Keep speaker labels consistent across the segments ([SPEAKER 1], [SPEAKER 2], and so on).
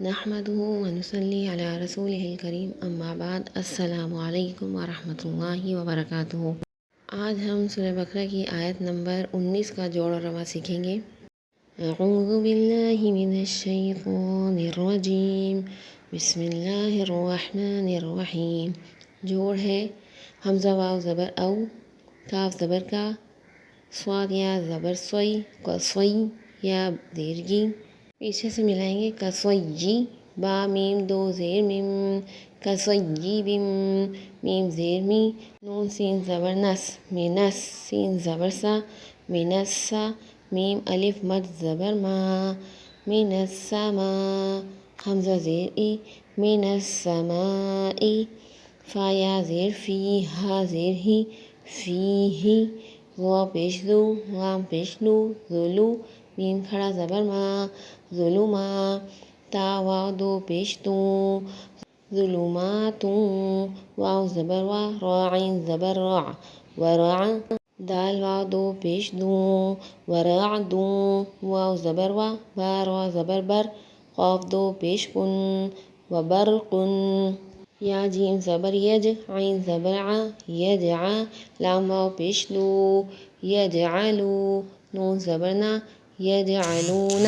[SPEAKER 1] نحمده ونصلي علی رسولہ الکریم اما بعد السلام علیکم ورحمۃ اللہ وبرکاتہ۔ آج ہم سورہ بقرہ کی آیت نمبر 19 کا جوڑ و رواں سیکھیں گے۔ اعوذ باللہ من الشیطان الرجیم، بسم اللہ الرحمن الرحیم۔ جوڑ ہے حمزہ واو زبر او، کاف زبر کا، صاد یا زبر سوئی، قصوئی یا دیرگی، پیچھے سے ملائیں گے کسوئی، با میم دو زیر میم، کسوئی بم، میم زیر می، نون سین زبر نس، مینس، سین زبر سا، مینسا، میم الف مد زبر ما، مینسما، حمزہ زیر ای، مینسمائی، فا یا زیر فی، ہا زیر ہی، فی ہی، وا پیش دو، لام پیش لو، ذلو، میم کھڑا زبر ما، ظلما، تا واو دو پیش تو، ظلماتوں، واو زبر وا، را عین زبر را، ورع، دال واو دو پیش دو، ورعدوں، واو زبر وا، با را زبر بر، قاف دو پیش کن، وبرقن، یا جیم زبر یج، عین زبر ع، یجع، لام واو پیش لو، یجعلو، نون زبر نا، یجعلون،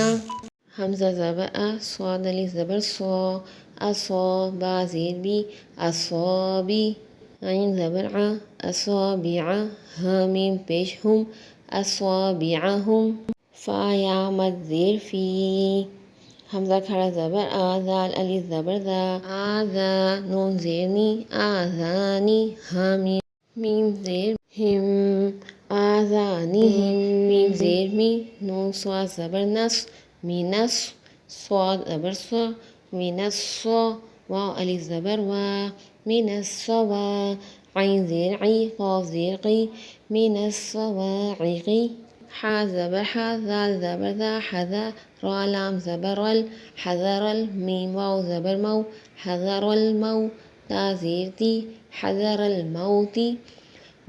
[SPEAKER 1] حمزہ زبر ا، صاد الف زبر صا، اصا، با زیر بی، اصابی، عین زبر ع، اصابع، ہا میم پیش ہم، اصابعہم، فا یا مد زیر فی، حمزہ کھڑا زبر آ، زال الف زبر زا، آذا، نون زیر نی، آذانی، ہا میم زیر ہم، آذانہم، میم زیر می، نون صاد زبر نس، مینس، صاد زبر صا، مینصا، واو الف زبر وا، مینصوا، عین زیر عی، قاف زیر قی، مینصواعقی، حا زبر حا، زال زبر زا، حذا، را لام زبر رل، حذرل، میم واو زبر مو، حذر المو، تا زیر تی، حذر الموتی،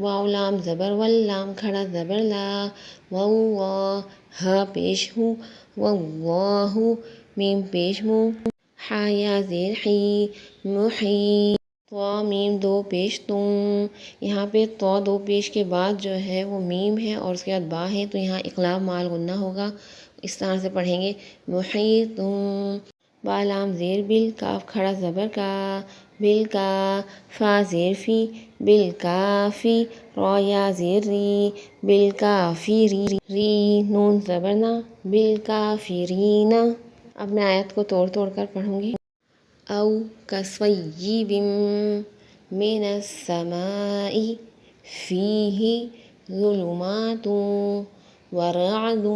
[SPEAKER 1] واو لام زبر ول، لام کھڑا زبر لا، واللہ، ہا پیش ہو، واللہ، میم پیش مو، حا یا زیر حی، محی، طا میم دو پیش تم، یہاں پہ طا دو پیش کے بعد جو ہے وہ میم ہے اور اس کے بعد با ہے، تو یہاں اقلاب مال غنہ ہوگا، اس طرح سے پڑھیں گے محیطم، با لام زیر بل، کاف کھڑا زبر کا، بل کا، فا زیر فی، بالکافی، را یا زیر ری، بالکافری، ری، نون زبر نا، بالکافرین۔ اب میں آیت کو توڑ توڑ کر پڑھوں گی۔ او کصیب من السماء فیہ ظلمات ورعد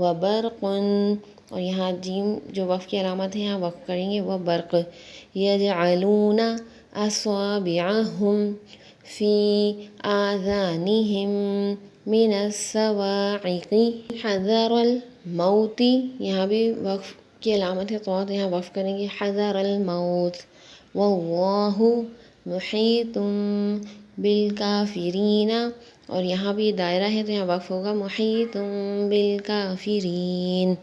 [SPEAKER 1] وبرق، اور یہاں جیم جو وقف کی علامت ہے یہاں وقف کریں گے، وبرق، یجعلون اصابعہم فی آذانہم من الصواعق حذر الموت، یہاں بھی وقف کی علامت ہے تو یہاں وقف کریں گے، حذر الموت، واللہ محیط بالکافرین، اور یہاں بھی دائرہ ہے تو یہاں وقف ہوگا محیط بالکافرین۔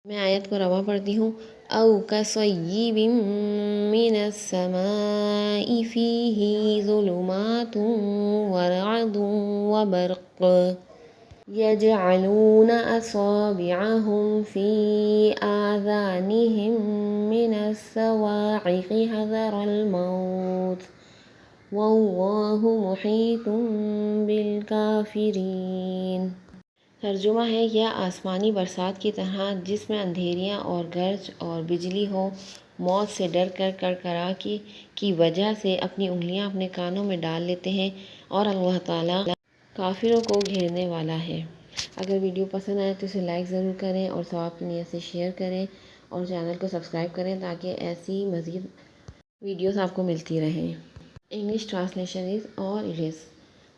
[SPEAKER 1] میں آیت کو رواں پڑھتی ہوں۔ او کصیب من السماء فیہ ظلمات ورعد وبرق یجعلون اصابعہم فی آذانہم من الصواعق حذر الموت واللہ محیط بالکافرین۔ ترجمہ ہے، یا آسمانی برسات کی طرح جس میں اندھیریاں اور گرج اور بجلی ہو، موت سے ڈر کر کڑکڑا کی وجہ سے اپنی انگلیاں اپنے کانوں میں ڈال لیتے ہیں، اور اللہ تعالیٰ کافروں کو گھیرنے والا ہے۔ اگر ویڈیو پسند آئے تو اسے لائک ضرور کریں اور ثواب کی نیت سے شیئر کریں، اور چینل کو سبسکرائب کریں تاکہ ایسی مزید ویڈیوز آپ کو ملتی رہیں۔ انگلش ٹرانسلیشن از اور it is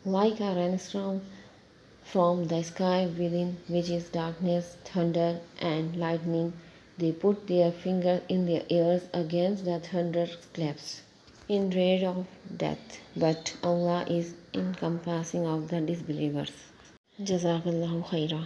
[SPEAKER 1] like a rainstorm from the sky within which is darkness, thunder and lightning. They put their fingers in their ears against the thunderclaps in dread of death, but Allah is encompassing of the disbelievers. جزاک اللہ خیرہ۔